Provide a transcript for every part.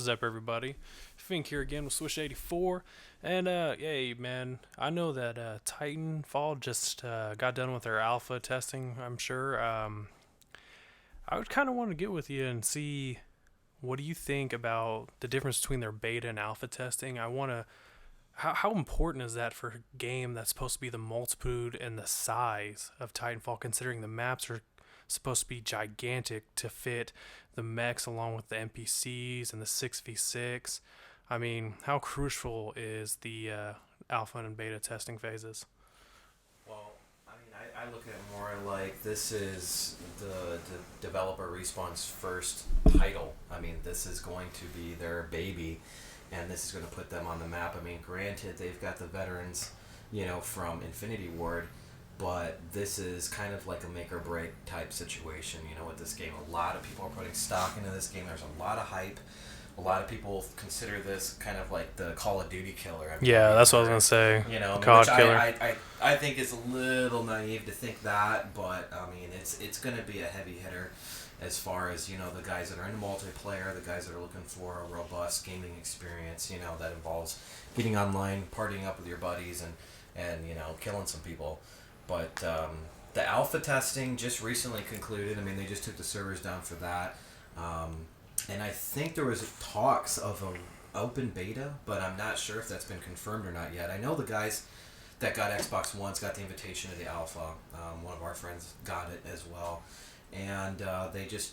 What is up, everybody? Fink here again with Swish 84. And, hey, man, I know that Titanfall just got done with their alpha testing, I'm sure. I would kind of want to get with you and see what do you think about the difference between their beta and alpha testing. I want to. How important is that for a game that's supposed to be the multitude and the size of Titanfall, considering the maps are supposed to be gigantic to fit the mechs along with the NPCs and the 6v6? I mean, how crucial is the alpha and beta testing phases? Well, I look at it more like this is the developer Respawn's first title. I mean, this is going to be their baby, and this is going to put them on the map. I mean, granted, they've got the veterans, from Infinity Ward, but this is kind of like a make or break type situation, with this game. A lot of people are putting stock into this game. There's a lot of hype. A lot of people consider this kind of like the Call of Duty killer. I mean, Yeah, that's what I was gonna say. COD which killer. I think it's a little naive to think that, but I mean, it's going to be a heavy hitter as far as the guys that are into multiplayer, the guys that are looking for a robust gaming experience, that involves getting online, partying up with your buddies, and killing some people. But the alpha testing just recently concluded. I mean, they just took the servers down for that. And I think there was talks of an open beta, but I'm not sure if that's been confirmed or not yet. I know the guys that got Xbox Ones got the invitation to the alpha. One of our friends got it as well. And they just,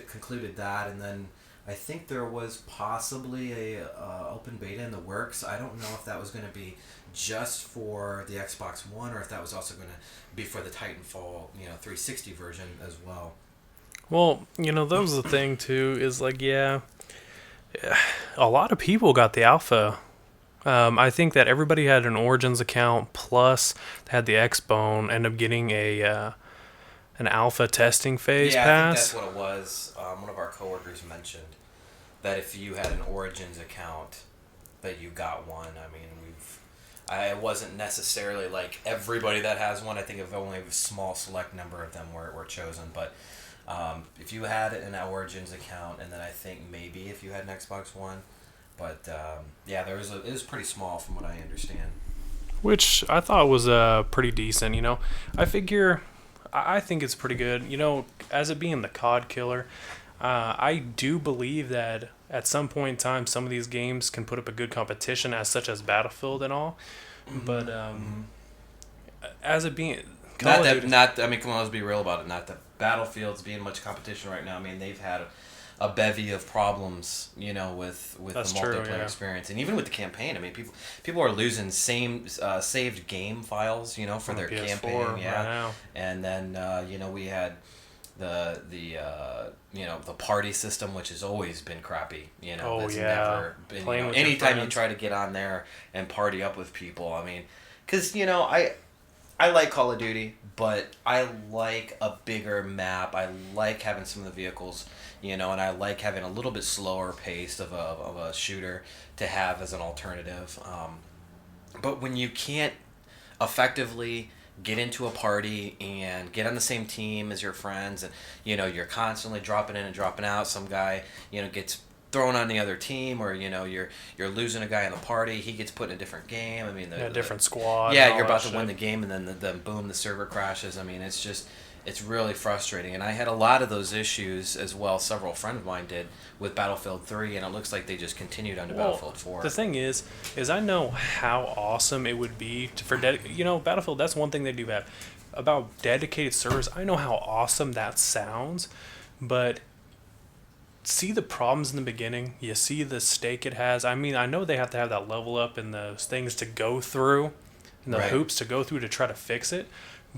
concluded that. And then I think there was possibly a open beta in the works. I don't know if that was going to be just for the Xbox One or if that was also going to be for the Titanfall, 360 version as well. Well, that was the thing too. Is like, yeah, a lot of people got the alpha. I think that everybody had an Origins account plus they had the Xbone. End up getting a an alpha testing phase Yeah, I think pass. that's what it was. One of our coworkers mentioned that if you had an Origins account, that you got one. I mean, I wasn't necessarily like everybody that has one. I think if only a small select number of them were chosen. But if you had an Origins account, and then I think maybe if you had an Xbox One, but yeah, it was pretty small from what I understand. Which I thought was pretty decent. I think it's pretty good. As it being the COD killer, I do believe that at some point in time, some of these games can put up a good competition, as such as Battlefield and all. But as it being I mean, come on, let's be real about it. Not that Battlefield's being much competition right now. I mean, they've had a bevy of problems, with That's the true, multiplayer yeah. experience, and even with the campaign. I mean, people are losing saved game files, for their PS4 campaign, yeah. right now. And then we had the party system, which has always been crappy. Oh, That's yeah. never been. Playing with your Anytime you friends. try to get on there and party up with people, I mean, because I like Call of Duty, but I like a bigger map. I like having some of the vehicles, and I like having a little bit slower pace of a shooter to have as an alternative. But when you can't effectively get into a party and get on the same team as your friends, and you're constantly dropping in and dropping out, some guy gets thrown on the other team, or you're losing a guy in the party, he gets put in a different game. I mean, Different squad. yeah, and all you're about that to win the shit. game, and then boom, the server crashes. I mean, it's really frustrating. And I had a lot of those issues as well. Several friends of mine did with Battlefield 3, and it looks like they just continued on to Battlefield 4. The thing is I know how awesome it would be Battlefield. That's one thing they do have about dedicated servers. I know how awesome that sounds, but see the problems in the beginning. You see the stake it has. I mean, I know they have to have that level up and those things to go through, and the Right. hoops to go through to try to fix it.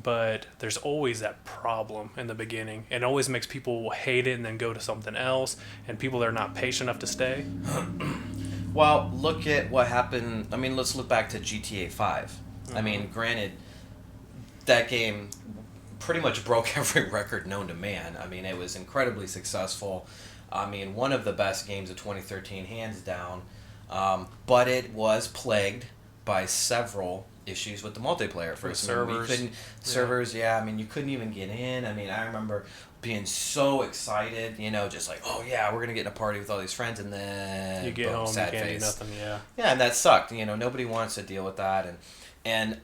But there's always that problem in the beginning. It always makes people hate it and then go to something else. And people that are not patient enough to stay. Well, look at what happened. I mean, let's look back to GTA 5. I mean, granted, that game pretty much broke every record known to man. I mean, it was incredibly successful. I mean, one of the best games of 2013, hands down. But it was plagued by several issues with the multiplayer. With First, I mean, servers. servers, yeah. I mean, you couldn't even get in. I mean, I remember being so excited, just like, oh yeah, we're gonna get in a party with all these friends, and then You get boom, home, you sad can't face. do nothing. Yeah. Yeah, and that sucked. Nobody wants to deal with that, and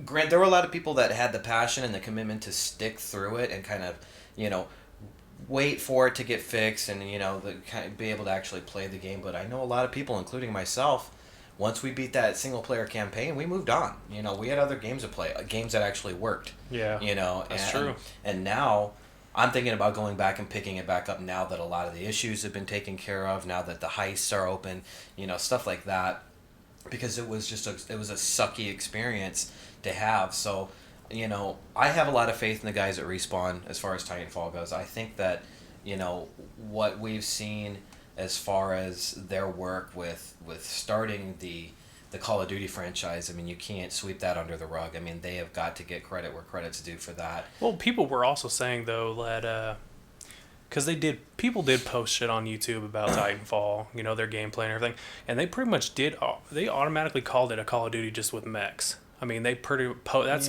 grant there were a lot of people that had the passion and the commitment to stick through it and kind of, you know, wait for it to get fixed and kind of be able to actually play the game. But I know a lot of people, including myself, once we beat that single player campaign, we moved on. We had other games to play, games that actually worked. Yeah. That's true. And now I'm thinking about going back and picking it back up now that a lot of the issues have been taken care of, now that the heists are open, stuff like that, because it was a sucky experience to have. So, I have a lot of faith in the guys at Respawn as far as Titanfall goes. I think that, what we've seen as far as their work with starting the Call of Duty franchise, I mean, you can't sweep that under the rug. I mean, they have got to get credit where credit's due for that. Well, people were also saying though that because people did post shit on YouTube about Titanfall, their gameplay and everything, and they pretty much they automatically called it a Call of Duty just with mechs. I mean, that's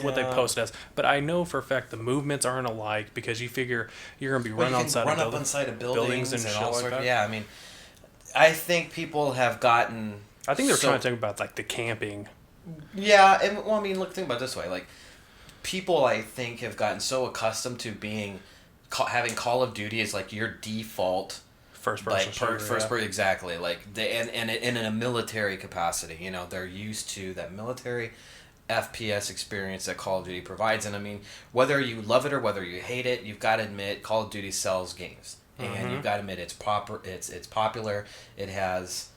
what they posted as. But I know for a fact the movements aren't alike because you figure you're gonna be running run up inside of buildings and shit all like sorts. that. Yeah, I mean, I think people have gotten. I think they're trying to talk about like the camping. Yeah, and well, I mean, look, think about it this way: like, people, I think, have gotten so accustomed to having Call of Duty as like your default First person shooter. First person, exactly. Like and in a military capacity, they're used to that military FPS experience that Call of Duty provides. And I mean, whether you love it or whether you hate it, you've got to admit Call of Duty sells games, and you've got to admit it's popular. It has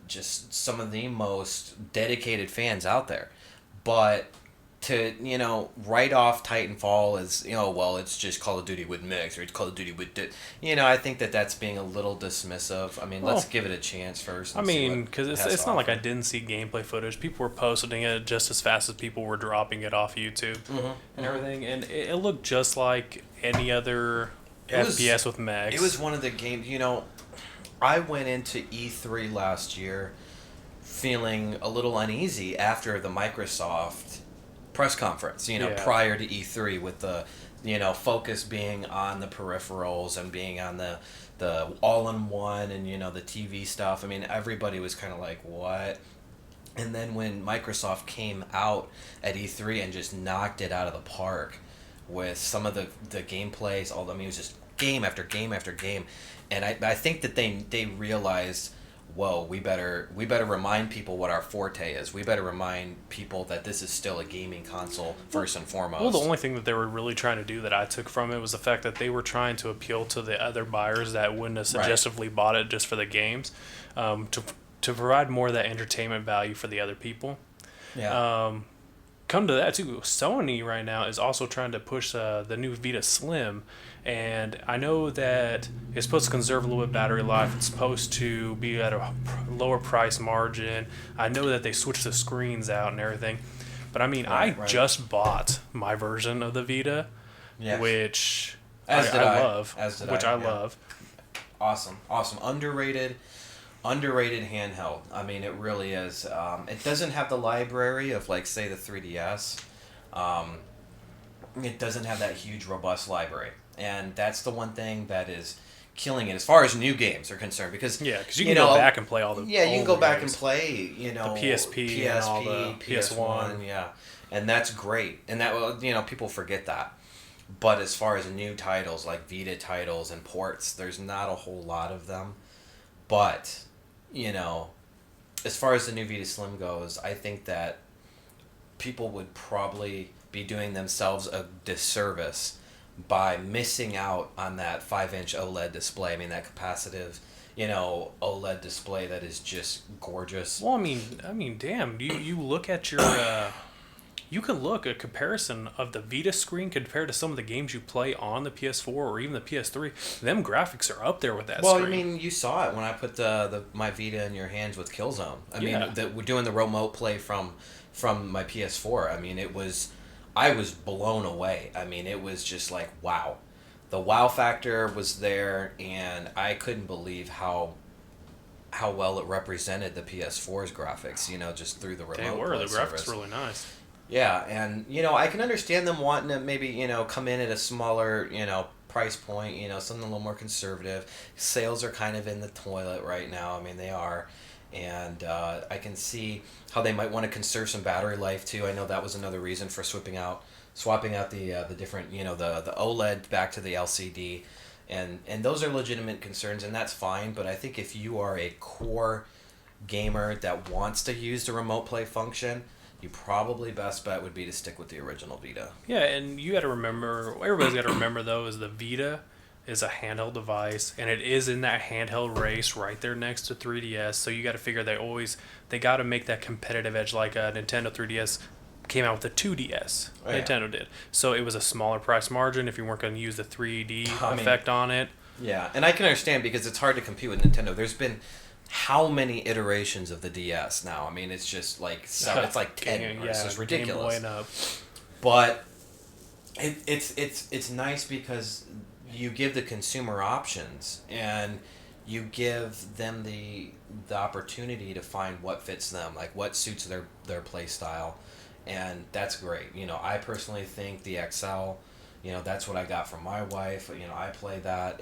just some of the most dedicated fans out there. But to write off Titanfall as well, it's just Call of Duty with mechs, or it's Call of Duty with I think that's being a little dismissive. I mean, let's give it a chance first. I mean, because it's not like I didn't see gameplay footage. People were posting it just as fast as people were dropping it off YouTube and everything, and it looked just like any other FPS with mechs. It was one of the games. I went into E3 last year feeling a little uneasy after the Microsoft press conference, prior to E3, with the, focus being on the peripherals and being on the all-in-one and, the TV stuff. I mean, everybody was kind of like, what? And then when Microsoft came out at E3 and just knocked it out of the park with some of the gameplays, it was just game after game after game. And I think that they realized, whoa, we better remind people what our forte is. We better remind people that this is still a gaming console first and foremost. Well, the only thing that they were really trying to do that I took from it was the fact that they were trying to appeal to the other buyers that wouldn't have suggestively bought it just for the games, to provide more of that entertainment value for the other people. Yeah. Come to that too, Sony right now is also trying to push the new Vita Slim. And I know that it's supposed to conserve a little bit of battery life. It's supposed to be at a lower price margin. I know that they switched the screens out and everything. But I mean, I just bought my version of the Vita, which I love. I love. Awesome. Underrated handheld. I mean, it really is. It doesn't have the library of, like, say, the 3DS. It doesn't have that huge, robust library. And that's the one thing that is killing it as far as new games are concerned. Because you can go back and play all the you can go back games. And play, the PSP and all the PS1. Yeah. And that's great. And that, people forget that. But as far as new titles, like Vita titles and ports, there's not a whole lot of them. But, as far as the new Vita Slim goes, I think that people would probably be doing themselves a disservice by missing out on that 5-inch OLED display. I mean, that capacitive, OLED display that is just gorgeous. Well, I mean, damn, you look at your, you can look at comparison of the Vita screen compared to some of the games you play on the PS4 or even the PS3. Them graphics are up there with that screen. Well, I mean, you saw it when I put my Vita in your hands with Killzone. We're doing the remote play from my PS4. I mean, I was blown away. I mean, it was just like, wow. The wow factor was there, and I couldn't believe how well it represented the PS4's graphics, just through the remote. The graphics were really nice. Yeah, and I can understand them wanting to maybe come in at a smaller price point, something a little more conservative. Sales are kind of in the toilet right now. I mean, they are, and I can see how they might want to conserve some battery life too. I know that was another reason for swapping out the different the OLED back to the LCD, and those are legitimate concerns, and that's fine. But I think if you are a core gamer that wants to use the remote play function, you probably best bet would be to stick with the original Vita. Yeah, and you got to remember, everybody's got to remember though, is the Vita is a handheld device, and it is in that handheld race right there next to 3DS. So you got to figure they got to make that competitive edge, like a Nintendo 3DS came out with the 2DS. Oh, yeah. Nintendo did. So it was a smaller price margin if you weren't going to use the 3D effect on it. Yeah, and I can understand because it's hard to compete with Nintendo. There's been how many iterations of the DS now? I mean, it's just like it's like 10. It's just ridiculous. Game Boy and up. But it's nice because you give the consumer options and you give them the opportunity to find what fits them, like what suits their play style, and that's great. I personally think the XL, that's what I got from my wife. I play that.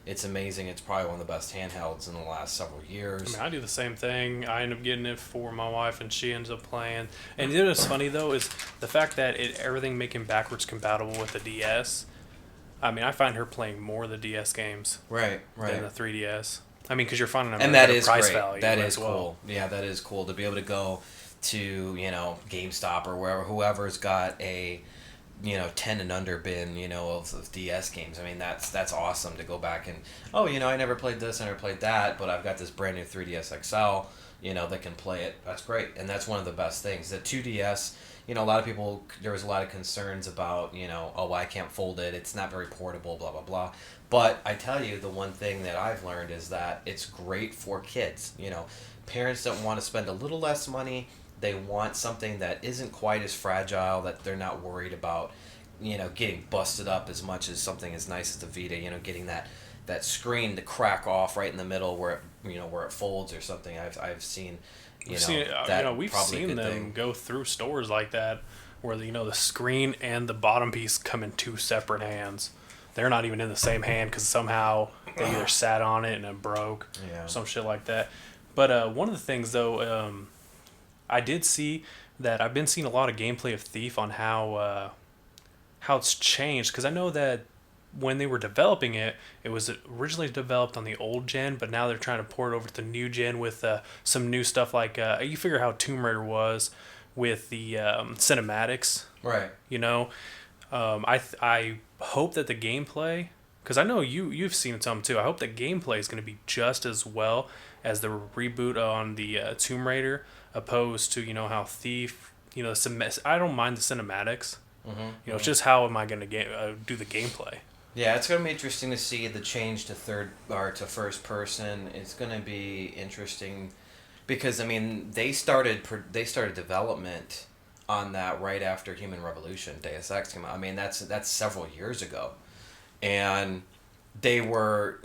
It's amazing. It's probably one of the best handhelds in the last several years. I mean, I do the same thing. I end up getting it for my wife, and she ends up playing. And you know what's funny, though, is the fact that everything making backwards compatible with the DS. I mean, I find her playing more of the DS games right than the 3DS. I mean, because you're finding and that is price great. value That as is well. cool. Yeah, that is cool to be able to go to GameStop or wherever, whoever's got a 10 and under bin of DS games. I mean, that's awesome to go back and I never played this, I never played that, but I've got this brand new 3DS XL that can play it. That's great, and that's one of the best things. The 2DS, a lot of people, there was a lot of concerns about I can't fold it, it's not very portable, blah blah blah. But I tell you, the one thing that I've learned is that it's great for kids. Parents that want to spend a little less money, they want something that isn't quite as fragile, that they're not worried about, getting busted up as much as something as nice as the Vita, getting that screen to crack off right in the middle where it folds or something. I've seen, We've probably seen them thing. go through stores like that where the screen and the bottom piece come in two separate hands. They're not even in the same hand because somehow they either sat on it and it broke, Yeah. some shit like that. But one of the things though, I did see that I've been seeing a lot of gameplay of Thief on how it's changed, because I know that when they were developing it, it was originally developed on the old gen, but now they're trying to port it over to the new gen with some new stuff like you figure how Tomb Raider was with the cinematics. Right. I hope that the gameplay, because I know you've seen some too. I hope the gameplay is going to be just as well as the reboot on the Tomb Raider, opposed to how Thief. I don't mind the cinematics. Mm-hmm. It's just how am I going to do the gameplay? Yeah, it's going to be interesting to see the change to to first person. It's going to be interesting because they started development on that right after Human Revolution, Deus Ex came out. I mean, that's several years ago, and they were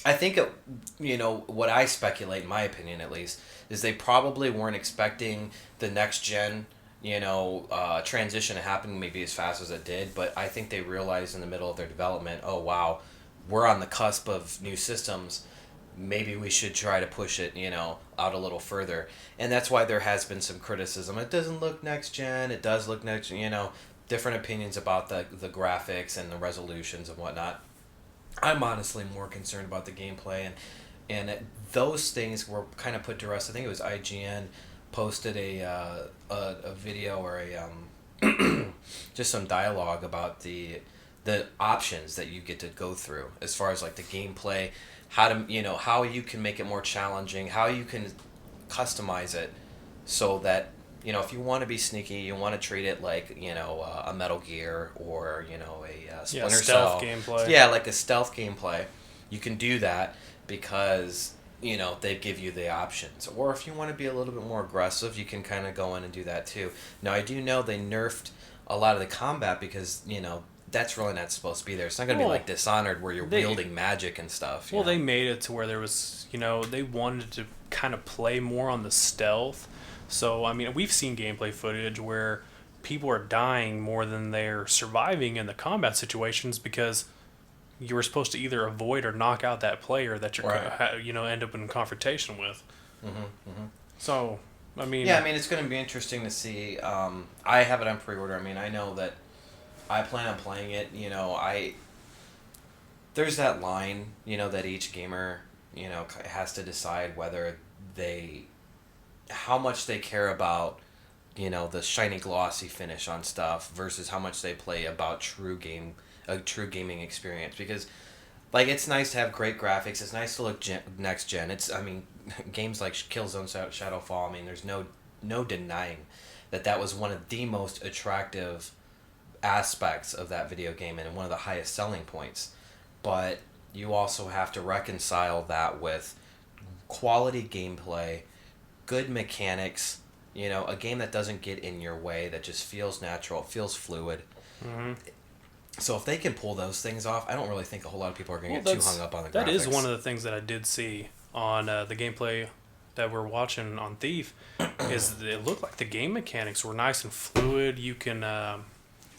I think what I speculate, in my opinion at least, is they probably weren't expecting the next gen transition to happen maybe as fast as it did, but I think they realized in the middle of their development, oh wow, we're on the cusp of new systems, maybe we should try to push it out a little further. And that's why there has been some criticism. It doesn't look next gen, it does look next, different opinions about the graphics and the resolutions and whatnot. I'm honestly more concerned about the gameplay, and those things were kind of put to rest. I think it was IGN posted a video or just some dialogue about the options that you get to go through as far as like the gameplay, how you can make it more challenging, how you can customize it so that if you want to be sneaky, you want to treat it like a Metal Gear or a Splinter stealth Cell gameplay. Yeah, like a stealth gameplay. You can do that because they give you the options. Or if you want to be a little bit more aggressive, you can kind of go in and do that too. Now, I do know they nerfed a lot of the combat because, that's really not supposed to be there. It's not going to be like Dishonored where you're wielding magic and stuff. They made it to where there was, they wanted to kind of play more on the stealth. So I mean, we've seen gameplay footage where people are dying more than they're surviving in the combat situations because you were supposed to either avoid or knock out that player that you're Right. end up in confrontation with. Mm-hmm. So I mean, Yeah, I mean, it's going to be interesting to see. I have it on pre-order. I mean, I know that I plan on playing it. There's that line, that each gamer, has to decide whether they, how much they care about, the shiny glossy finish on stuff versus how much they play about a true gaming experience. Because, like, it's nice to have great graphics. It's nice to look next gen. I mean, games like Killzone Shadowfall. I mean, there's no denying that was one of the most attractive aspects of that video game and one of the highest selling points. But you also have to reconcile that with quality gameplay, good mechanics, a game that doesn't get in your way, that just feels natural, feels fluid. mm-hmm. So if they can pull those things off, I don't really think a whole lot of people are going to get too hung up on the graphics. That is one of the things that I did see on the gameplay that we're watching on Thief. Is it looked like the game mechanics were nice and fluid. You can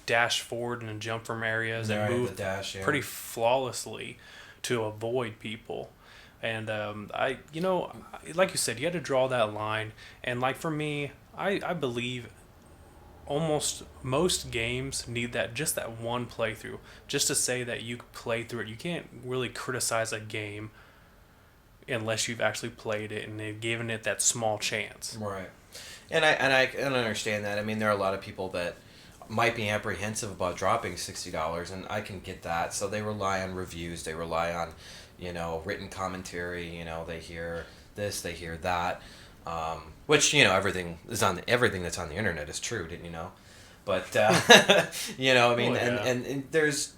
dash forward and jump from areas and move pretty flawlessly to avoid people. And like you said, you had to draw that line. And like for me, I believe almost most games need that one playthrough just to say that you play through it. You can't really criticize a game unless you've actually played it and given it that small chance. Right. And I can understand that. I mean, there are a lot of people that might be apprehensive about dropping $60, and I can get that. So they rely on reviews. They rely on, written commentary. They hear this, they hear that. Which everything that's on the internet is true, didn't you know? But I mean, and there's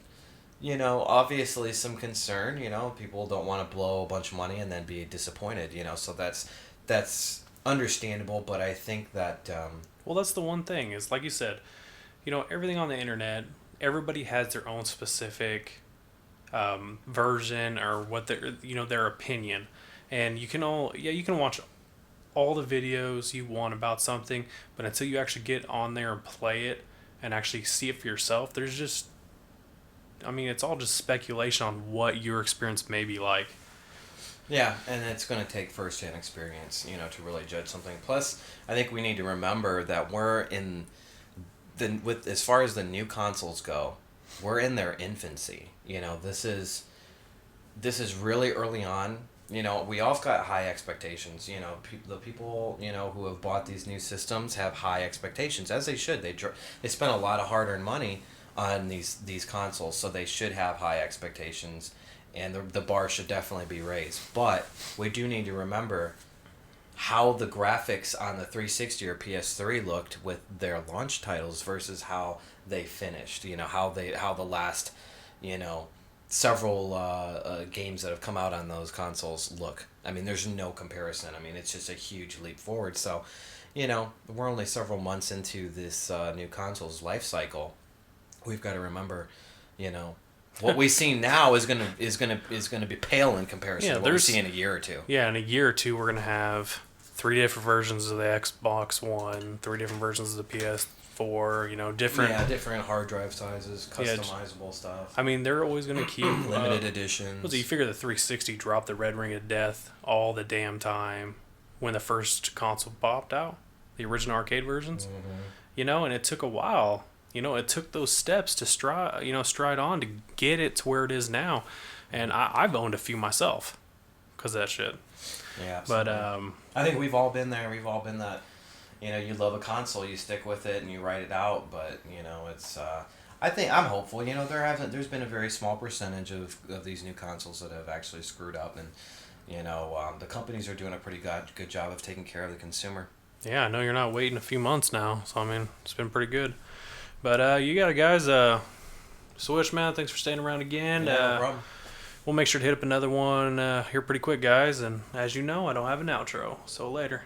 obviously some concern. People don't want to blow a bunch of money and then be disappointed. So that's understandable. But I think that well, that's the one thing is like you said, everything on the internet, everybody has their own specific version or what their opinion, and you can watch all the videos you want about something, but until you actually get on there and play it and actually see it for yourself, it's all just speculation on what your experience may be like. Yeah, and it's going to take first-hand experience, to really judge something. Plus, I think we need to remember that we're in as far as the new consoles go, we're in their infancy. This is really early on. We all got high expectations. The people who have bought these new systems have high expectations, as they should. They spent a lot of hard-earned money on these consoles, so they should have high expectations, and the bar should definitely be raised. But we do need to remember how the graphics on the 360 or PS3 looked with their launch titles versus how they finished. How the last several games that have come out on those consoles look. I mean, there's no comparison. I mean, it's just a huge leap forward. So, we're only several months into this new console's life cycle. We've got to remember, what we see now is gonna be pale in comparison to what we see in a year or two. Yeah, in a year or two, we're gonna have 3 different versions of the Xbox One, 3 different versions of the PS4. Different hard drive sizes, customizable stuff. I mean, they're always going to keep limited editions. You figure the 360 dropped the red ring of death all the damn time when the first console popped out, the original arcade versions. Mm-hmm. And it took a while. It took those steps to stride on to get it to where it is now. And I've owned a few myself because of that shit. Yeah, absolutely. But I think we've all been there. We've all been that. You love a console, you stick with it, and you write it out. But it's. I think I'm hopeful. There's been a very small percentage of these new consoles that have actually screwed up, and the companies are doing a pretty good job of taking care of the consumer. Yeah, I know you're not waiting a few months now, so I mean it's been pretty good. But you got it, guys. Switch, man. Thanks for staying around again. Yeah, no problem. We'll make sure to hit up another one here pretty quick, guys. And as you know, I don't have an outro. So later.